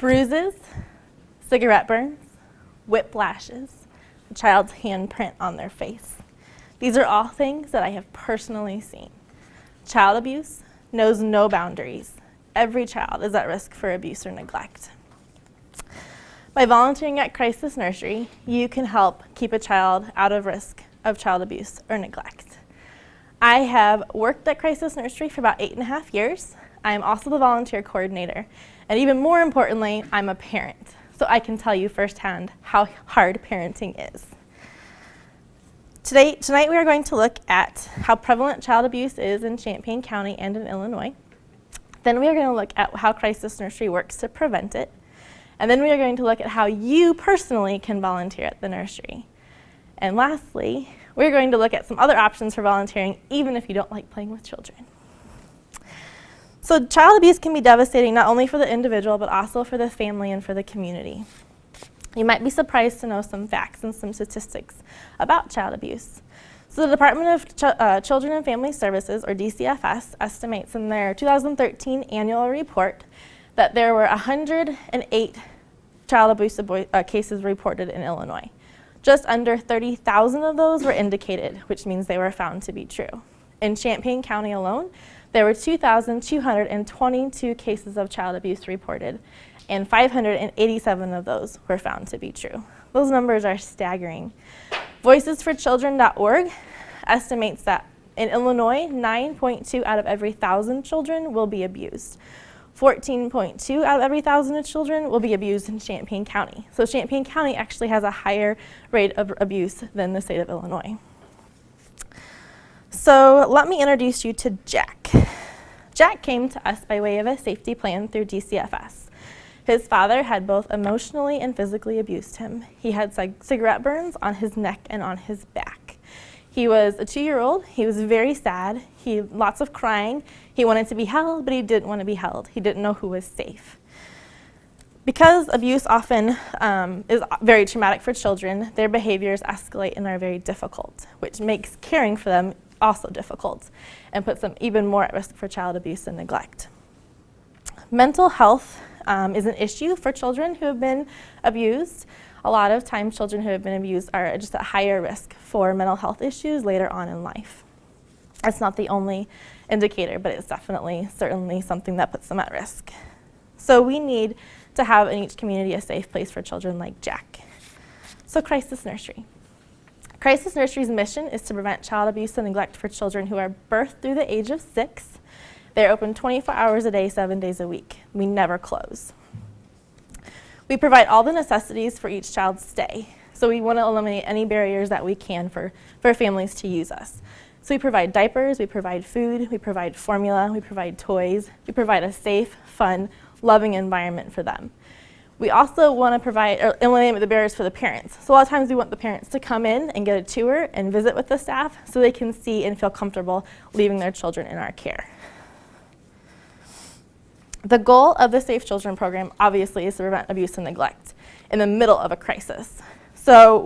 bruises, cigarette burns, whiplashes, a child's handprint on their face. These are all things that I have personally seen. Child abuse knows no boundaries. Every child is at risk for abuse or neglect. By volunteering at Crisis Nursery, you can help keep a child out of risk of child abuse or neglect. I have worked at Crisis Nursery for about 8.5 years. I am also the volunteer coordinator, and even more importantly, I'm a parent, so I can tell you firsthand how hard parenting is. Tonight we are going to look at how prevalent child abuse is in Champaign County and in Illinois. Then we are going to look at how Crisis Nursery works to prevent it. And then we are going to look at how you personally can volunteer at the nursery. And lastly, we're going to look at some other options for volunteering, even if you don't like playing with children. So child abuse can be devastating not only for the individual, but also for the family and for the community. You might be surprised to know some facts and some statistics about child abuse. So the Department of Children and Family Services, or DCFS, estimates in their 2013 annual report that there were 108 child abuse cases reported in Illinois. Just under 30,000 of those were indicated, which means they were found to be true. In Champaign County alone, there were 2,222 cases of child abuse reported, and 587 of those were found to be true. Those numbers are staggering. Voicesforchildren.org estimates that in Illinois, 9.2 out of every 1,000 children will be abused. 14.2 out of every 1,000 children will be abused in Champaign County. So Champaign County actually has a higher rate of abuse than the state of Illinois. So let me introduce you to Jack. Jack came to us by way of a safety plan through DCFS. His father had both emotionally and physically abused him. He had cigarette burns on his neck and on his back. He was a 2-year-old. He was very sad. Lots of crying. He wanted to be held, but he didn't want to be held. He didn't know who was safe. Because abuse often is very traumatic for children, their behaviors escalate and are very difficult, which makes caring for them also difficult and puts them even more at risk for child abuse and neglect. Mental health is an issue for children who have been abused. A lot of times children who have been abused are just at higher risk for mental health issues later on in life. It's not the only indicator, but it's certainly something that puts them at risk. So we need to have in each community a safe place for children like Jack. So Crisis Nursery. Crisis Nursery's mission is to prevent child abuse and neglect for children who are birthed through the age of 6. They're open 24 hours a day, 7 days a week. We never close. We provide all the necessities for each child's stay. So we want to eliminate any barriers that we can for families to use us. So we provide diapers, we provide food, we provide formula, we provide toys, we provide a safe, fun, loving environment for them. We also want to eliminate the barriers for the parents. So a lot of times we want the parents to come in and get a tour and visit with the staff so they can see and feel comfortable leaving their children in our care. The goal of the Safe Children program obviously is to prevent abuse and neglect in the middle of a crisis. So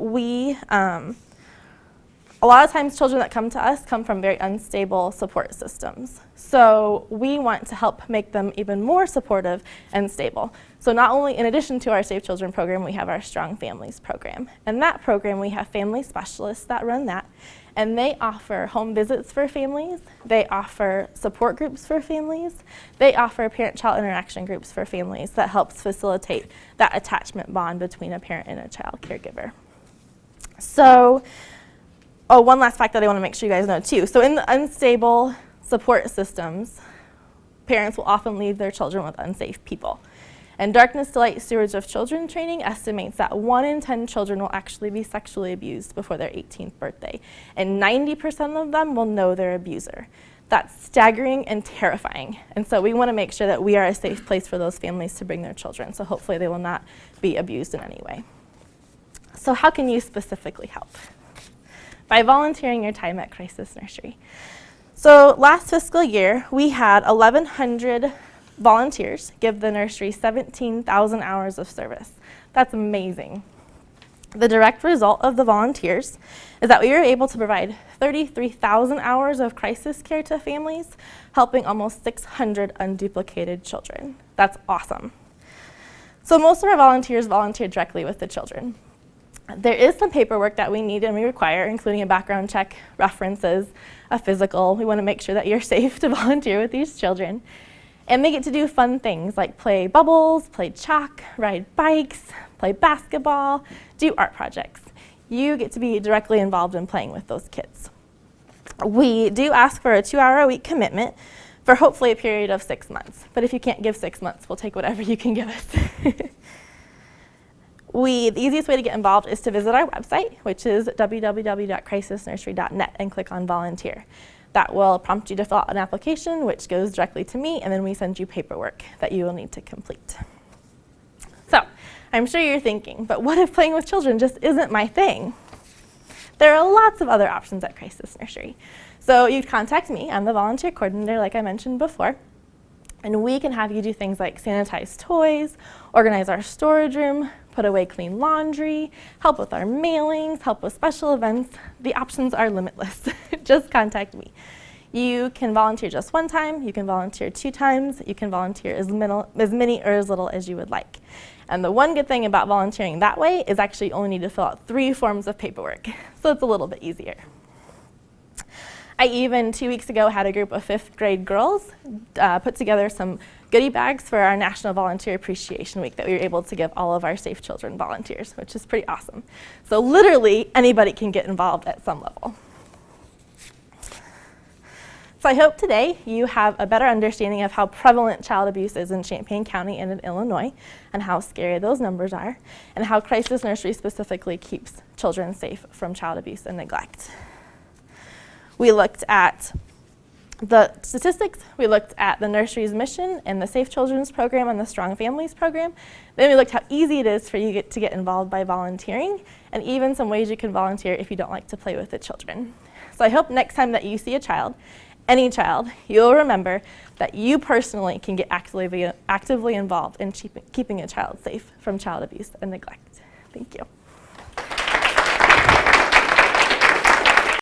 a lot of times children that come to us come from very unstable support systems. So we want to help make them even more supportive and stable. So not only in addition to our Safe Children program, we have our Strong Families program. In that program, we have family specialists that run that, and they offer home visits for families, they offer support groups for families, they offer parent-child interaction groups for families that helps facilitate that attachment bond between a parent and a child caregiver. So, one last fact that I want to make sure you guys know too. So in the unstable support systems, parents will often leave their children with unsafe people. And Darkness to Light Stewards of Children training estimates that 1 in 10 children will actually be sexually abused before their 18th birthday. And 90% of them will know their abuser. That's staggering and terrifying. And so we want to make sure that we are a safe place for those families to bring their children. So hopefully they will not be abused in any way. So how can you specifically help? By volunteering your time at Crisis Nursery. So last fiscal year, we had 1,100 volunteers give the nursery 17,000 hours of service. That's amazing. The direct result of the volunteers is that we were able to provide 33,000 hours of crisis care to families, helping almost 600 unduplicated children. That's awesome. So most of our volunteers volunteer directly with the children. There is some paperwork that we need and we require, including a background check, references, a physical. We want to make sure that you're safe to volunteer with these children. And they get to do fun things like play bubbles, play chalk, ride bikes, play basketball, do art projects. You get to be directly involved in playing with those kids. We do ask for a 2-hour-a-week commitment for hopefully a period of 6 months. But if you can't give 6 months, we'll take whatever you can give us. The easiest way to get involved is to visit our website, which is www.crisisnursery.net, and click on volunteer. That will prompt you to fill out an application, which goes directly to me, and then we send you paperwork that you will need to complete. So, I'm sure you're thinking, but what if playing with children just isn't my thing? There are lots of other options at Crisis Nursery. So you'd contact me, I'm the volunteer coordinator like I mentioned before, and we can have you do things like sanitize toys, organize our storage room, put away clean laundry, help with our mailings, help with special events. The options are limitless. Just contact me. You can volunteer just 1 time, you can volunteer 2 times, you can volunteer as many or as little as you would like. And the one good thing about volunteering that way is actually you only need to fill out 3 forms of paperwork, so it's a little bit easier. I even 2 weeks ago had a group of 5th grade girls put together some goodie bags for our National Volunteer Appreciation Week that we were able to give all of our Safe Children volunteers, which is pretty awesome. So literally anybody can get involved at some level. So I hope today you have a better understanding of how prevalent child abuse is in Champaign County and in Illinois, and how scary those numbers are, and how Crisis Nursery specifically keeps children safe from child abuse and neglect. We looked at the statistics, we looked at the nursery's mission and the Safe Children's Program and the Strong Families Program. Then we looked how easy it is for you to get involved by volunteering, and even some ways you can volunteer if you don't like to play with the children. So I hope next time that you see a child, any child, you'll remember that you personally can get actively involved in keeping a child safe from child abuse and neglect. Thank you.